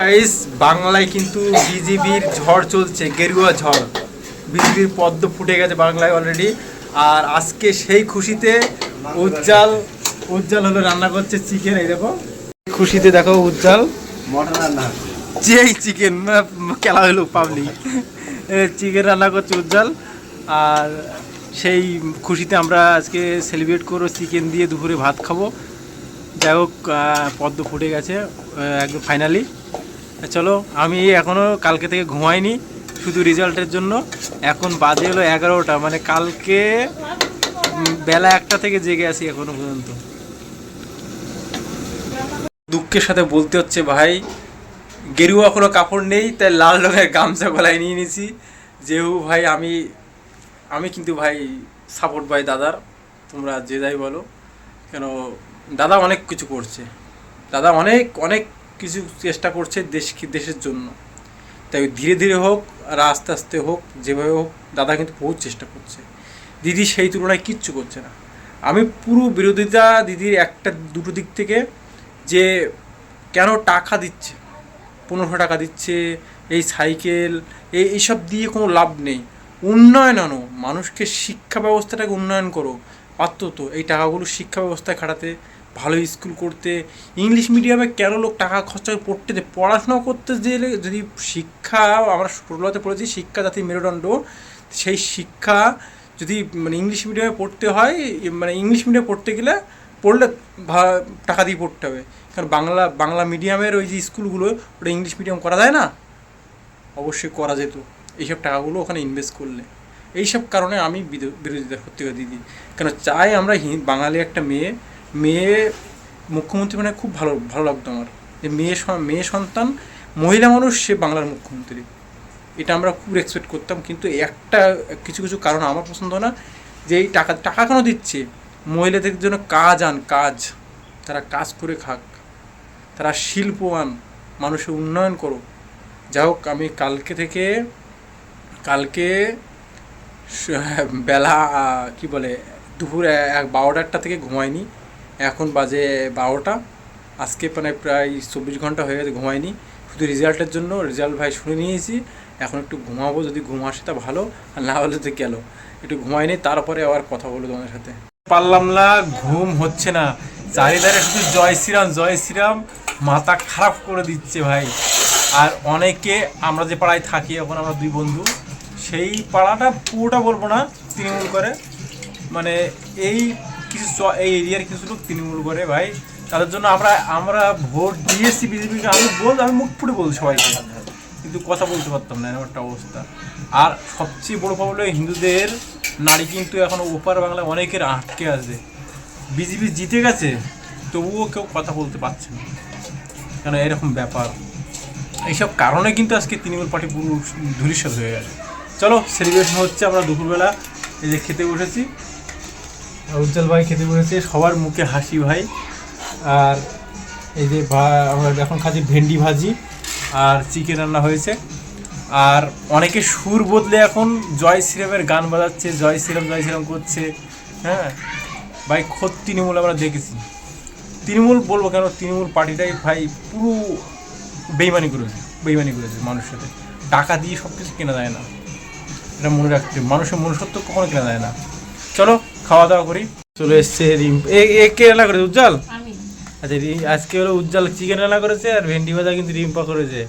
Guys, বাংলায় কিন্তু বিজিবির ঝড় চলছে, গেরুয়া ঝড়। বিজিবির পদ্ম ফুটে গেছে বাংলায় অলরেডি। আর আজকে সেই খুশিতে উজ্জ্বল উজ্জ্বল হলো রান্না করছে চিকেন। এই দেখো খুশিতে, দেখো উজ্জ্বল মটন রান্না, যেই চিকেন খেলা হলো পাবলিক, চিকেন রান্না করছে উজ্জ্বল। আর সেই খুশিতে আমরা আজকে সেলিব্রেট করবো চিকেন দিয়ে, দুপুরে ভাত খাবো। যাই হোক, পদ্ম ফুটে গেছে একদম ফাইনালি। চলো, আমি এখনও কালকে থেকে ঘুমাইনি শুধু রেজাল্টের জন্য। এখন বাজে হলো 11টা, মানে কালকে বেলা 1টা থেকে জেগে আছি এখনো পর্যন্ত। দুঃখের সাথে বলতে হচ্ছে ভাই, গেরুয়া কোনো কাপড় নেই, তাই লাল রঙের গামছা গলায় নিয়ে নিয়েছি। যেহেতু ভাই আমি কিন্তু ভাই সাপোর্ট ভাই দাদার, তোমরা যে যাই বলো কেন, দাদা অনেক কিছু করছে, দাদা অনেক অনেক কিছু চেষ্টা করছে দেশের জন্য। তাই ধীরে ধীরে হোক আর আস্তে আস্তে হোক, যেভাবে হোক, দাদা কিন্তু বহুত চেষ্টা করছে। দিদি সেই তুলনায় কিচ্ছু করছে না। আমি পুরো বিরোধিতা দিদির একটা দুটো দিক থেকে, যে কেন টাকা দিচ্ছে, 1500 টাকা দিচ্ছে, এই সাইকেল এইসব দিয়ে কোনো লাভ নেই। উন্নয়ন আনো, মানুষকে শিক্ষা ব্যবস্থাটাকে উন্নয়ন করো। পারতো তো এই টাকাগুলো শিক্ষা ব্যবস্থায় খাটাতে, ভালো স্কুল করতে। ইংলিশ মিডিয়ামে কেন লোক টাকা খরচা করে পড়তে দেয়? পড়াশোনা করতে গেলে যদি শিক্ষা, আমরা ছোটবেলাতে পড়েছি শিক্ষা জাতির মেরুদণ্ড, সেই শিক্ষা যদি মানে ইংলিশ মিডিয়ামে পড়তে হয়, মানে ইংলিশ মিডিয়ামে পড়তে গেলে পড়লে টাকা দিয়ে পড়তে হবে। কারণ বাংলা মিডিয়ামের ওই যে স্কুলগুলো, ওটা ইংলিশ মিডিয়াম করা যায় না? অবশ্যই করা যেত এইসব টাকাগুলো ওখানে ইনভেস্ট করলে। এইসব কারণে আমি বিরোধিতা করতে দিদি। কেন চাই আমরা বাঙালি একটা মেয়ে মুখ্যমন্ত্রী, মানে খুব ভালো লাগতো আমার, যে মেয়ে সন্তান মহিলা মানুষ, সে বাংলার মুখ্যমন্ত্রী। এটা আমরা খুব এক্সপেক্ট করতাম। কিন্তু কিছু কারণ আমার পছন্দ না, যে এই টাকা কেন দিচ্ছে? মহিলাদের জন্য কাজ, তারা কাজ করে খাক, তারা শিল্পবান, মানুষের উন্নয়ন করো। যাই হোক, আমি কালকে বেলা কি বলে দুপুর 12টা থেকে ঘুমাইনি। এখন বাজে 12টা। আজকে মানে প্রায় 24 ঘন্টা হয়ে গেছে ঘুমাইনি, শুধু রেজাল্টের জন্য। রেজাল্ট ভাই শুনে নিয়েছি, এখন একটু ঘুমাবো, যদি ঘুম আসে তা ভালো, আর না হলে তো গেল। একটু ঘুমাইনি, তারপরে আবার কথা বলবো তোমাদের সাথে। পারলাম না, ঘুম হচ্ছে না, চারিধারে শুধু জয় শ্রীরাম, মাথা খারাপ করে দিচ্ছে ভাই। আর অনেকে, আমরা যে পাড়ায় থাকি এখন, আমরা দুই বন্ধু, সেই পাড়াটা পুরোটা বলবো না, তৃণমূল করে, মানে এই এরিয়ার কিছু লোক তৃণমূল করে ভাই। তাদের জন্য আমরা ভোট দিয়েছি বিজেপিকে। আমি মুখ ফুটে বলছি সবাইকে, কিন্তু কথা বলতে পারতাম না, এরকম একটা অবস্থা। আর সবচেয়ে বড় প্রবলেম, হিন্দুদের নারী কিন্তু এখন ওপার বাংলায় অনেকের আটকে আছে। বিজেপি জিতে গেছে, তবুও কেউ কথা বলতে পারছে না, কেন এরকম ব্যাপার। এইসব কারণে কিন্তু আজকে তৃণমূল পার্টি পুরো ধূলিসাৎ হয়ে গেছে। চলো, সেলিব্রেশন হচ্ছে, আমরা দুপুরবেলা এই যে খেতে বসেছি, উজ্জ্বল ভাই খেতে বসেছে, সবার মুখে হাসি ভাই। আর এই যে আমরা এখন খাচ্ছি ভেন্ডি ভাজি, আর চিকেন রান্না হয়েছে। আর অনেকে সুর বদলে এখন জয় শ্রীরামের গান বাজাচ্ছে, জয় শ্রীরাম করছে। হ্যাঁ ভাই, খোদ তৃণমূল আমরা দেখেছি। তৃণমূল বলবো কেন, তৃণমূল পার্টিটাই ভাই পুরো বেইমানি করেছে মানুষের সাথে। টাকা দিয়ে সব কিছু কেনা যায় না, এটা মনে রাখতে। মানুষের মনুষ্যত্ব কখনো কেনা যায় না। চলো খাওয়া দাওয়া করি। চলে এসছে কে রান্না করেছে? উজ্জ্বল। আচ্ছা, আজকে হলো উজ্জ্বল চিকেন রান্না করেছে, আর ভেন্ডি ভাজা কিন্তু রিম্পা করেছে।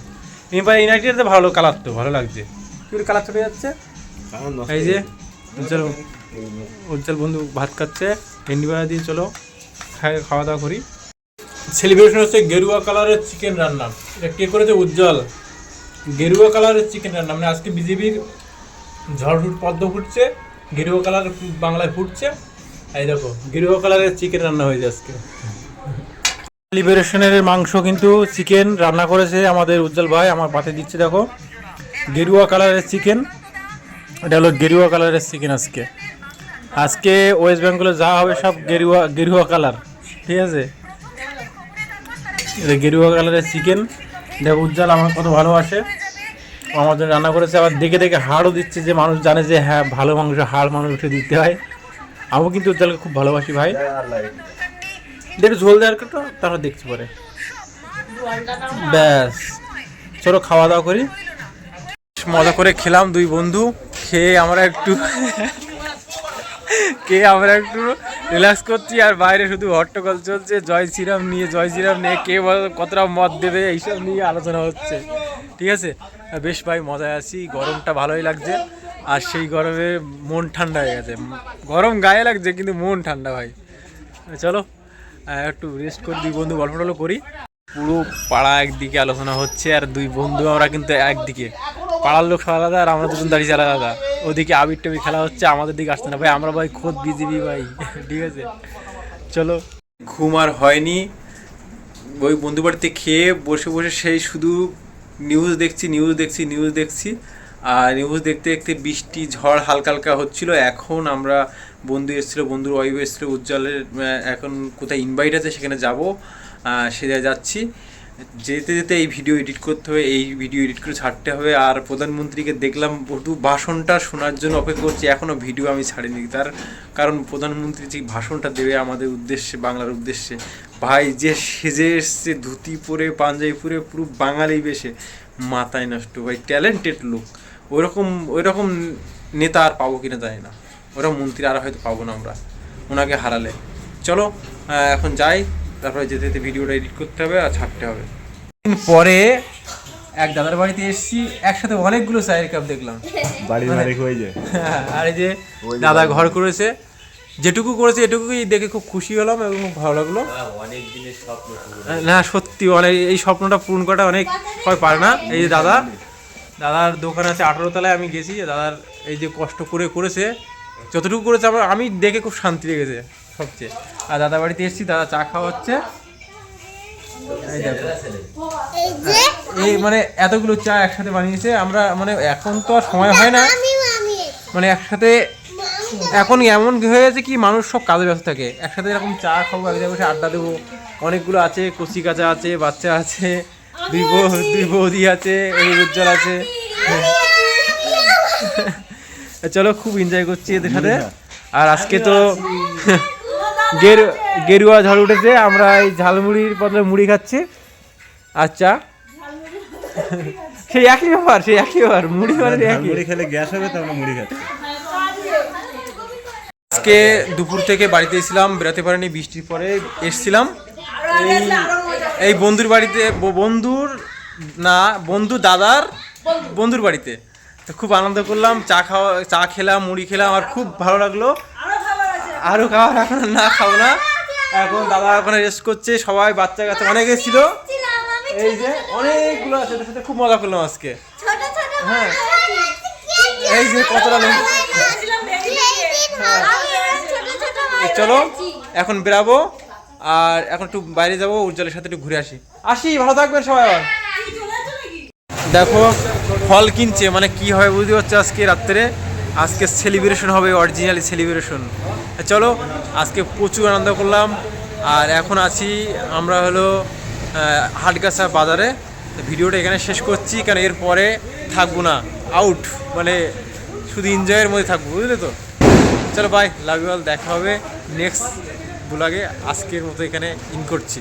রিম্পা ইউনাইটেডে ভালো কালার, তো ভালো লাগছে। কি কালার চলে যাচ্ছে। এই যে উজ্জ্বল বন্ধু ভাত খাচ্ছে ভেন্ডি ভাজা দিয়ে। চলো খাওয়া দাওয়া করি। সেলিব্রেশন হচ্ছে গেরুয়া কালারের চিকেন রান্না। এটা কে করেছে? উজ্জ্বল। গেরুয়া কালারের চিকেন রান্না, মানে আজকে বিজেপির পদ্ম ফুটছে, গেরুয়া কালার বাংলায় ফুটছে। এই দেখো, গেরুয়া কালারের চিকেন রান্না হয়েছে আজকে। সেলিব্রেশনের মাংস কিন্তু চিকেন রান্না করেছে আমাদের উজ্জ্বল ভাই, আমার পাতে দিচ্ছে। দেখো, গেরুয়া কালারের চিকেন, এটা হলো গেরুয়া কালারের চিকেন। আজকে ওয়েস্ট বেঙ্গলে যা হবে সব গেরুয়া কালার, ঠিক আছে? এটা গেরুয়া কালারের চিকেন। দেখো, উজ্জ্বল আমার কত ভালোবাসে, আমাদের রান্না করেছে। আবার দেখে দেখে হাড়ও দিচ্ছে, যে মানুষ জানে যে হ্যাঁ ভালো মাংস হাড় মানুষকে দিতে হয়। আমিও কিন্তু উজ্জ্বলকে খুব ভালোবাসি ভাই। একটু ঝোল দেওয়ার কথা তারা দেখতে পারে, ব্যাস চলো খাওয়া দাওয়া করি। মজা করে খেলাম দুই বন্ধু, খেয়ে আমরা একটু রিল্যাক্স করছি। আর বাইরে শুধু হট্টগোল চলছে, জয় শ্রীরাম নিয়ে কে কতটা মত দেবে এইসব নিয়ে আলোচনা হচ্ছে। ঠিক আছে, বেশ ভাই মজায় আছি, গরমটা ভালোই লাগছে। আর সেই গরমে মন ঠান্ডা হয়ে গেছে, গরম গায়ে লাগছে কিন্তু মন ঠান্ডা ভাই। চলো একটু রেস্ট করি, দুই বন্ধু গল্প টল্প করি। পুরো পাড়া একদিকে আলোচনা হচ্ছে আর দুই বন্ধু আমরা কিন্তু একদিকে, পাড়ার লোক আলাদা আর আমরা দুজন দাঁড়িয়ে আলাদা। ওদিকে আবির টাবির খেলা হচ্ছে, আমাদের দিকে আসছে না ভাই, আমরা ভাই খোদ বিজিবি ভাই। ঠিক আছে চলো। ঘুম আর হয়নি, ওই বন্ধু বাড়িতে খেয়ে বসে সেই শুধু নিউজ দেখছি। আর নিউজ দেখতে বৃষ্টি ঝড় হালকা হালকা হচ্ছিল। এখন আমরা বন্ধুর ওয়াইফ এসেছিলো উজ্জ্বলের, এখন কোথায় ইনভাইট আছে সেখানে যাব, সে যাচ্ছি। যেতে এই ভিডিও এডিট করতে হবে, এই ভিডিও এডিট করে ছাড়তে হবে। আর প্রধানমন্ত্রীকে দেখলাম শুধু ভাষণটা শোনার জন্য অপেক্ষা করছি, এখনও ভিডিও আমি ছাড়িনি। তার কারণ প্রধানমন্ত্রী যে ভাষণটা দেবে আমাদের উদ্দেশ্যে, বাংলার উদ্দেশ্যে, ভাই যে সেজে এসছে ধুতি পরে পাঞ্জাবি পরে পুরো বাঙালি বেশে, মাথায় নষ্ট ভাই, ট্যালেন্টেড লোক। ওইরকম নেতা আর পাবো কিনা জানি না, ওরকম মন্ত্রী আর হয়তো পাবো না আমরা ওনাকে হারালে। চলো এখন যাই, তারপরে যেতে ভিডিওটা এডিট করতে হবে আর ছাড়তে হবে। পরে এক দাদার বাড়িতে এসেছি, একসাথে অনেকগুলো চায়ের কাপ দেখলাম। আর এই যে দাদা ঘর করেছে, যেটুকু করেছে এটুকুই দেখে খুব খুশি হলাম এবং খুব ভালো লাগলো। না সত্যি অনেক, এই স্বপ্নটা পূরণ করাটা অনেক সবাই পারে না। এই যে দাদার দোকান আছে 18 তলায়, আমি গেছি, দাদার এই যে কষ্ট করেছে, যতটুকু করেছে আমি দেখে খুব শান্তি লেগেছে সবচেয়ে। আর দাদা বাড়িতে এসেছি, দাদা চা খাওয়া হচ্ছে। এই দেখো, এই মানে এতগুলো চা একসাথে বানিয়েছে। আমরা মানে এখন তো আর সময় হয় না, মানে একসাথে এখন এমন হয়ে গেছে কি মানুষ সব কাজে ব্যস্ত থাকে, একসাথে এরকম চা খাবো, এক জায়গায় বসে আড্ডা দেবো। অনেকগুলো আছে, কচি কাচা আছে, বাচ্চা আছে, দুই বৌদি আছে, এই উজ্জ্বল আছে। চলো খুব এনজয় করছি এদের সাথে। আর আজকে তো গেরুয়া ঝড় উঠেছে, আমরা এই ঝালমুড়ির বদলে মুড়ি খাচ্ছি। আচ্ছা সেই একই ব্যাপার মুড়ি মানে মুড়ি খেলে গ্যাস হবে, তো আমরা মুড়ি খাচ্ছি। আজকে দুপুর থেকে বাড়িতে এসেছিলাম, বেরোতে পারিনি, বৃষ্টির পরে এসেছিলাম এই বন্ধুর বাড়িতে, বন্ধু দাদার বন্ধুর বাড়িতে। তো খুব আনন্দ করলাম, চা খেলাম, মুড়ি খেলাম, আর খুব ভালো লাগলো। আরও খাওয়ার এখন না, খাবো না এখন। দাদা ওখানে রেস্ট করছে, সবাই বাচ্চা কাচ্চা অনেক এসেছিল, এই যে অনেকগুলো আছে, ওদের সাথে খুব মজা করলাম আজকে। হ্যাঁ এই যে কতটা লোক। চলো এখন বেরাবো, আর এখন একটু বাইরে যাবো, উজ্জ্বলের সাথে একটু ঘুরে আসি। ভালো থাকবেন সবাই। আবার দেখো ফল কিনছে, মানে কি হবে বুঝতে পারছো। আজকে সেলিব্রেশন হবে, অরিজিনালি সেলিব্রেশন। চলো আজকে প্রচুর আনন্দ করলাম। আর এখন আছি আমরা হলো হাটগাছা বাজারে। ভিডিওটা এখানে শেষ করছি, কারণ এরপরে থাকবো না, আউট, মানে শুধু এনজয়ের মধ্যে থাকবো, বুঝলে তো। চলো বাই, লাভ ইউ অল, দেখা হবে নেক্সট ব্লগে। আজকের মতো এখানে ইন করছি।